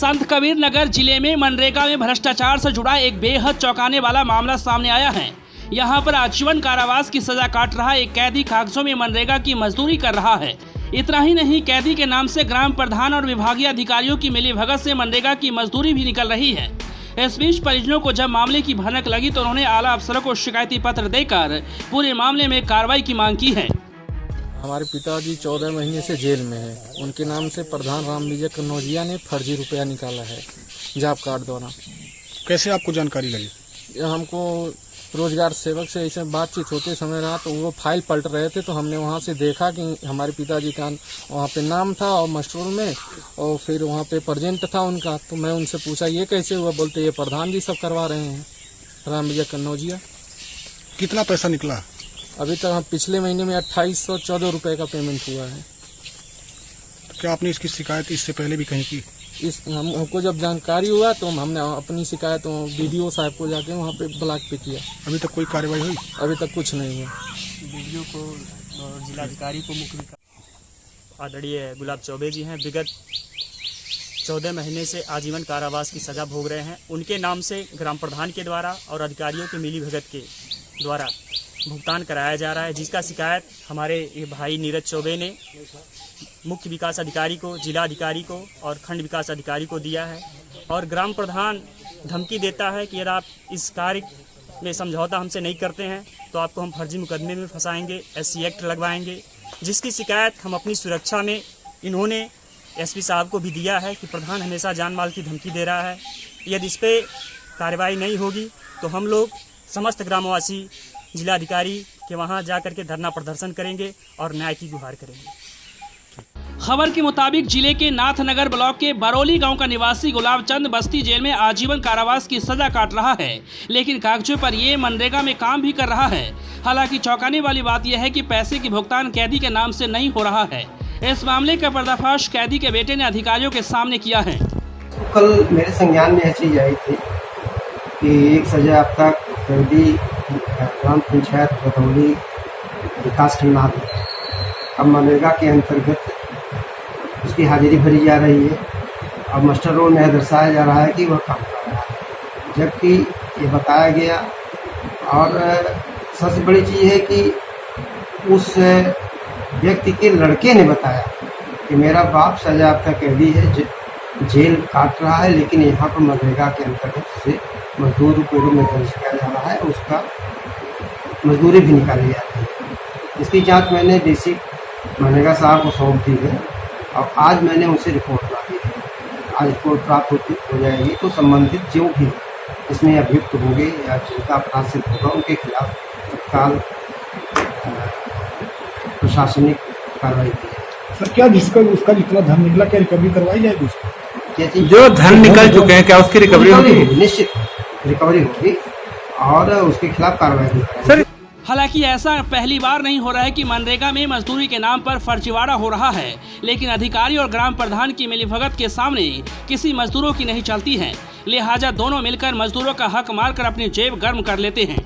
संत कबीर नगर जिले में मनरेगा में भ्रष्टाचार से जुड़ा एक बेहद चौंकाने वाला मामला सामने आया है। यहां पर आजीवन कारावास की सजा काट रहा एक कैदी कागजों में मनरेगा की मजदूरी कर रहा है। इतना ही नहीं, कैदी के नाम से ग्राम प्रधान और विभागीय अधिकारियों की मिलीभगत से मनरेगा की मजदूरी भी निकल रही है। इस बीच परिजनों को जब मामले की भनक लगी तो उन्होंने आला अफसरों को शिकायती पत्र देकर पूरे मामले में कार्रवाई की मांग की है। हमारे पिताजी 14 महीने से जेल में है। उनके नाम से प्रधान राम विजय कन्नौजिया ने फर्जी रुपया निकाला है जॉब कार्ड द्वारा। कैसे आपको जानकारी लगी? हमको रोजगार सेवक से ऐसे बातचीत होते समय रहा तो वो फाइल पलट रहे थे, तो हमने वहाँ से देखा कि हमारे पिताजी का वहाँ पे नाम था और मस्टरोल में, और फिर वहाँ पे प्रेजेंट था उनका। तो मैं उनसे पूछा ये कैसे हुआ, बोलते ये प्रधान जी सब करवा रहे हैं, राम विजय कन्नौजिया। कितना पैसा निकला? अभी तक हम पिछले महीने में 2814 रुपये का पेमेंट हुआ है। तो क्या आपने इसकी शिकायत इससे पहले भी कहीं की? हमको जब जानकारी हुआ तो हमने अपनी शिकायत बीडीओ साहब को जाके वहाँ पे ब्लॉक पे किया। अभी तक कोई कार्रवाई हुई? अभी तक कुछ नहीं हुआ। बीडीओ को और जिलाधिकारी को मुख्य आदरणीय गुलाब चौबे जी हैं, विगत 14 महीने से आजीवन कारावास की सजा भोग रहे हैं। उनके नाम से ग्राम प्रधान के द्वारा और अधिकारियों की मिलीभगत के द्वारा भुगतान कराया जा रहा है, जिसका शिकायत हमारे ये भाई नीरज चौबे ने मुख्य विकास अधिकारी को, जिला अधिकारी को और खंड विकास अधिकारी को दिया है। और ग्राम प्रधान धमकी देता है कि यदि आप इस कार्य में समझौता हमसे नहीं करते हैं तो आपको हम फर्जी मुकदमे में फंसाएंगे, SC एक्ट लगवाएंगे, जिसकी शिकायत हम अपनी सुरक्षा में इन्होंने SP साहब को भी दिया है कि प्रधान हमेशा जान माल की धमकी दे रहा है। यदि इस पर कार्रवाई नहीं होगी तो हम लोग समस्त ग्रामवासी जिलाधिकारी के वहां जाकर के धरना प्रदर्शन करेंगे और न्याय की गुहार करेंगे। खबर के मुताबिक जिले के नाथनगर ब्लॉक के बरौली गांव का निवासी गुलाब चंद बस्ती जेल में आजीवन कारावास की सजा काट रहा है, लेकिन कागजों पर ये मनरेगा में काम भी कर रहा है। हालांकि चौंकाने वाली बात यह है कि पैसे की भुगतान कैदी के नाम से नहीं हो रहा है। इस मामले का पर्दाफाश कैदी के बेटे ने अधिकारियों के सामने किया है। कल मेरे संज्ञान में यह चीज आई थी कि एक सजा अब तक कैदी ग्राम पंचायत बरौली विकास खंड अब मनरेगा के अंतर्गत उसकी हाजिरी भरी जा रही है और मास्टर रोल में दर्शाया जा रहा है कि वह काम कर रहा है, जबकि ये बताया गया। और सबसे बड़ी चीज़ है कि उस व्यक्ति के लड़के ने बताया कि मेरा बाप सजा अब तक कैदी है, जेल काट रहा है, लेकिन यहाँ पर मनरेगा के अंतर्गत से मजदूर के रूप में दर्ज किया जा रहा है, उसका मजदूरी भी निकाली जाती है। इसकी जांच मैंने DC मनरेगा साहब को सौंप दी है और आज मैंने उनसे रिपोर्ट मांगी है। आज रिपोर्ट प्राप्त हो जाएगी तो संबंधित जो भी इसमें अभियुक्त होंगे या जिनका अपराध सिद्ध होगा उनके खिलाफ तत्काल प्रशासनिक कार्रवाई की जाएगी। सर, क्या जिसका उसका जितना धन निकला क्या रिकवरी करवाई जाएगी? उसको जो धन निकल चुके हैं क्या उसकी रिकवरी होगी? निश्चित रिकवरी होगी और उसके खिलाफ कार्रवाई भी करेंगे। हालांकि ऐसा पहली बार नहीं हो रहा है कि मनरेगा में मजदूरी के नाम पर फर्जीवाड़ा हो रहा है, लेकिन अधिकारी और ग्राम प्रधान की मिलीभगत के सामने किसी मजदूरों की नहीं चलती है। लिहाजा दोनों मिलकर मजदूरों का हक मारकर अपनी जेब गर्म कर लेते हैं।